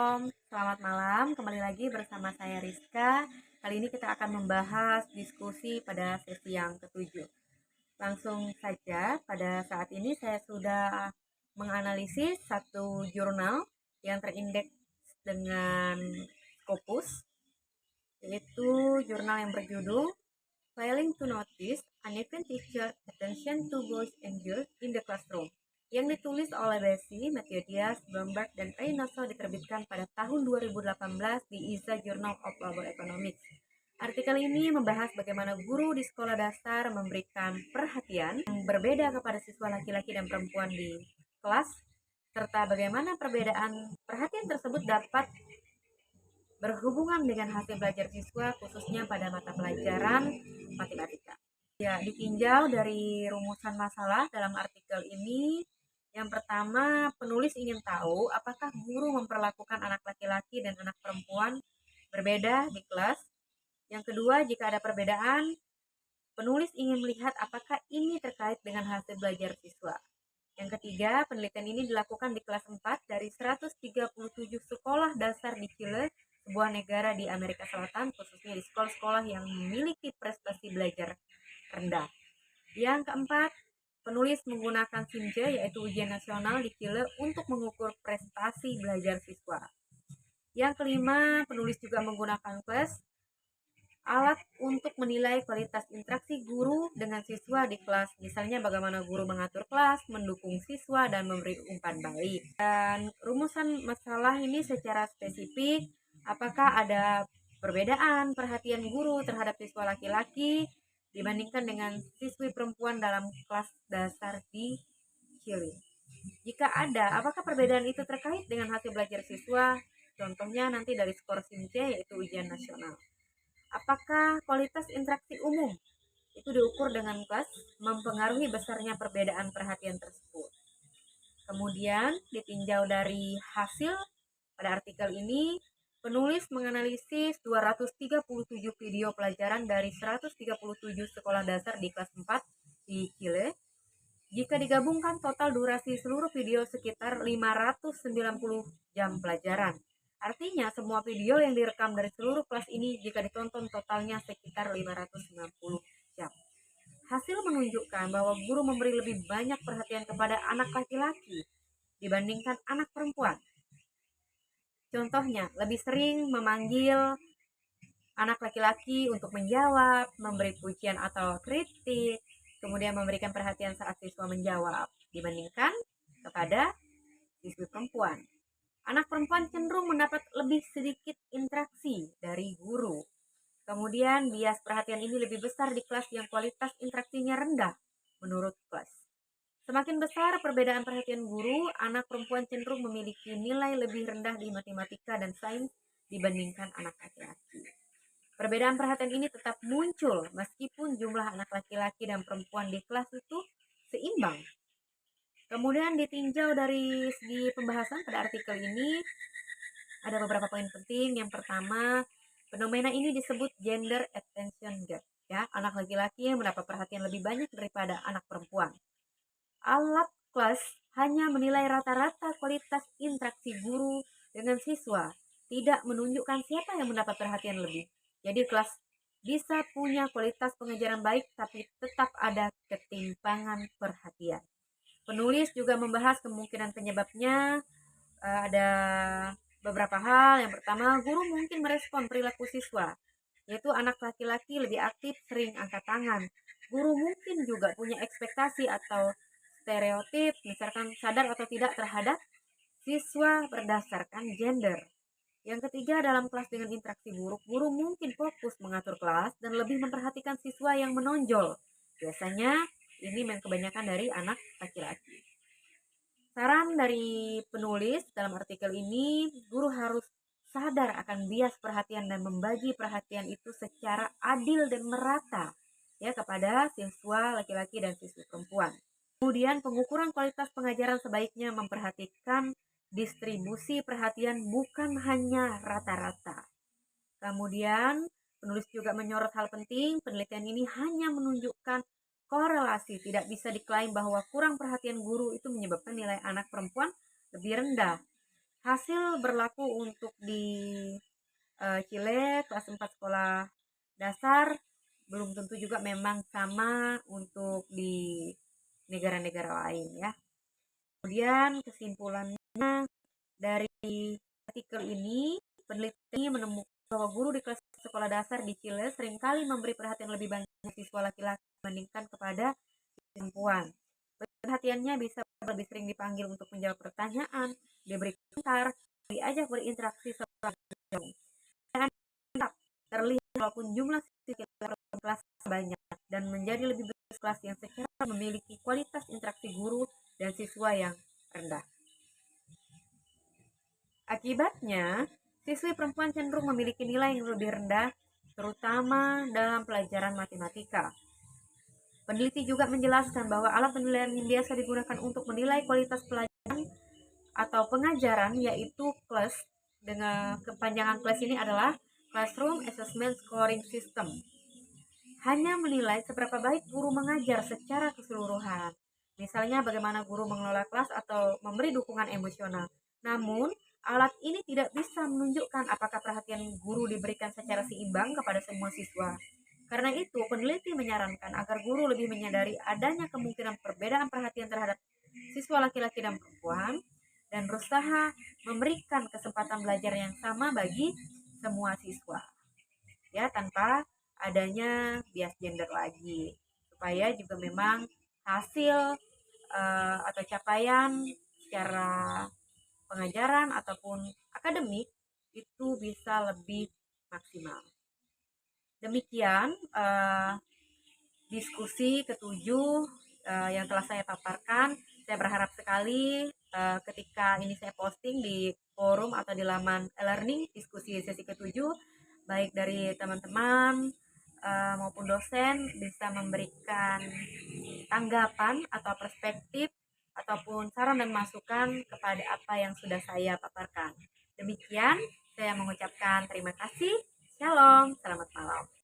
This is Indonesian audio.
Shalom, selamat malam. Kembali lagi bersama saya Rizka. Kali ini kita akan membahas diskusi pada sesi yang ketujuh. Langsung saja, pada saat ini saya sudah menganalisis satu jurnal yang terindeks dengan Scopus, yaitu jurnal yang berjudul Failing to Notice Uneven Teacher Attention to Boys and Girls in the Classroom, yang ditulis oleh Bessie, Mathieu-Diaz, Blomberg, dan Reynoso, diterbitkan pada tahun 2018 di ISA Journal of Labor Economics. Artikel ini membahas bagaimana guru di sekolah dasar memberikan perhatian yang berbeda kepada siswa laki-laki dan perempuan di kelas, serta bagaimana perbedaan perhatian tersebut dapat berhubungan dengan hasil belajar siswa, khususnya pada mata pelajaran matematika. Ya, ditinjau dari rumusan masalah dalam artikel ini. Yang pertama, penulis ingin tahu apakah guru memperlakukan anak laki-laki dan anak perempuan berbeda di kelas. Yang kedua, jika ada perbedaan, penulis ingin melihat apakah ini terkait dengan hasil belajar siswa. Yang ketiga, penelitian ini dilakukan di kelas 4 dari 137 sekolah dasar di Chile, sebuah negara di Amerika Selatan, khususnya di sekolah-sekolah yang memiliki prestasi belajar rendah. Yang keempat, penulis menggunakan SIMJ, yaitu ujian nasional di Chile, untuk mengukur prestasi belajar siswa. Yang kelima, penulis juga menggunakan kelas, alat untuk menilai kualitas interaksi guru dengan siswa di kelas. Misalnya bagaimana guru mengatur kelas, mendukung siswa, dan memberi umpan balik. Dan rumusan masalah ini secara spesifik, apakah ada perbedaan perhatian guru terhadap siswa laki-laki dibandingkan dengan siswi perempuan dalam kelas dasar di Chile. Jika ada, apakah perbedaan itu terkait dengan hasil belajar siswa? Contohnya nanti dari skor SIMC, yaitu ujian nasional. Apakah kualitas interaksi umum itu diukur dengan kelas, mempengaruhi besarnya perbedaan perhatian tersebut. Kemudian ditinjau dari hasil pada artikel ini, penulis menganalisis 237 video pelajaran dari 137 sekolah dasar di kelas 4 di Chile. Jika digabungkan, total durasi seluruh video sekitar 590 jam pelajaran. Artinya semua video yang direkam dari seluruh kelas ini jika ditonton totalnya sekitar 590 jam. Hasil menunjukkan bahwa guru memberi lebih banyak perhatian kepada anak laki-laki dibandingkan anak perempuan. Contohnya, lebih sering memanggil anak laki-laki untuk menjawab, memberi pujian atau kritik, kemudian memberikan perhatian saat siswa menjawab dibandingkan kepada siswi perempuan. Anak perempuan cenderung mendapat lebih sedikit interaksi dari guru. Kemudian bias perhatian ini lebih besar di kelas yang kualitas interaksinya rendah menurut kelas. Semakin besar perbedaan perhatian guru, anak perempuan cenderung memiliki nilai lebih rendah di matematika dan sains dibandingkan anak laki-laki. Perbedaan perhatian ini tetap muncul meskipun jumlah anak laki-laki dan perempuan di kelas itu seimbang. Kemudian ditinjau dari segi pembahasan pada artikel ini, ada beberapa poin penting. Yang pertama, fenomena ini disebut gender attention gap. Ya, anak laki-laki mendapat perhatian lebih banyak daripada anak perempuan. Alat kelas hanya menilai rata-rata kualitas interaksi guru dengan siswa, tidak menunjukkan siapa yang mendapat perhatian lebih. Jadi kelas bisa punya kualitas pengajaran baik, tapi tetap ada ketimpangan perhatian. Penulis juga membahas kemungkinan penyebabnya. Ada beberapa hal. Yang pertama, guru mungkin merespon perilaku siswa, yaitu anak laki-laki lebih aktif, sering angkat tangan. Guru mungkin juga punya ekspektasi atau stereotip, misalkan sadar atau tidak terhadap siswa berdasarkan gender. Yang ketiga, dalam kelas dengan interaksi buruk, guru mungkin fokus mengatur kelas dan lebih memperhatikan siswa yang menonjol. Biasanya ini kebanyakan dari anak laki-laki. Saran dari penulis dalam artikel ini, guru harus sadar akan bias perhatian dan membagi perhatian itu secara adil dan merata ya kepada siswa laki-laki dan siswa perempuan. Kemudian pengukuran kualitas pengajaran sebaiknya memperhatikan distribusi perhatian bukan hanya rata-rata. Kemudian penulis juga menyorot hal penting, penelitian ini hanya menunjukkan korelasi, tidak bisa diklaim bahwa kurang perhatian guru itu menyebabkan nilai anak perempuan lebih rendah. Hasil berlaku untuk di Chile kelas 4 sekolah dasar, belum tentu juga memang sama untuk di negara-negara lain ya. Kemudian kesimpulannya dari artikel ini, peneliti menemukan bahwa guru di kelas sekolah dasar di Chile seringkali memberi perhatian lebih banyak siswa laki-laki dibandingkan kepada perempuan. Perhatiannya bisa lebih sering dipanggil untuk menjawab pertanyaan, diberi komentar, diajak berinteraksi secara jauh. Terlihat walaupun jumlah siswa kelas banyak dan menjadi lebih besar kelas yang secara memiliki kualitas interaksi guru dan siswa yang rendah. Akibatnya, siswi perempuan cenderung memiliki nilai yang lebih rendah, terutama dalam pelajaran matematika. Peneliti juga menjelaskan bahwa alat penilaian yang biasa digunakan untuk menilai kualitas pelajaran atau pengajaran yaitu CLAS. Dengan kepanjangan CLAS ini adalah Classroom Assessment Scoring System. Hanya menilai seberapa baik guru mengajar secara keseluruhan. Misalnya bagaimana guru mengelola kelas atau memberi dukungan emosional. Namun, alat ini tidak bisa menunjukkan apakah perhatian guru diberikan secara seimbang kepada semua siswa. Karena itu, peneliti menyarankan agar guru lebih menyadari adanya kemungkinan perbedaan perhatian terhadap siswa laki-laki dan perempuan dan berusaha memberikan kesempatan belajar yang sama bagi semua siswa. Ya, tanpa adanya bias gender lagi. Supaya juga memang hasil atau capaian secara pengajaran ataupun akademik itu bisa lebih maksimal. Demikian diskusi ketujuh yang telah saya paparkan. Saya berharap sekali ketika ini saya posting di forum atau di laman e-learning diskusi sesi ketujuh, baik dari teman-teman maupun dosen bisa memberikan tanggapan atau perspektif ataupun saran dan masukan kepada apa yang sudah saya paparkan. Demikian, saya mengucapkan terima kasih. Shalom, selamat malam.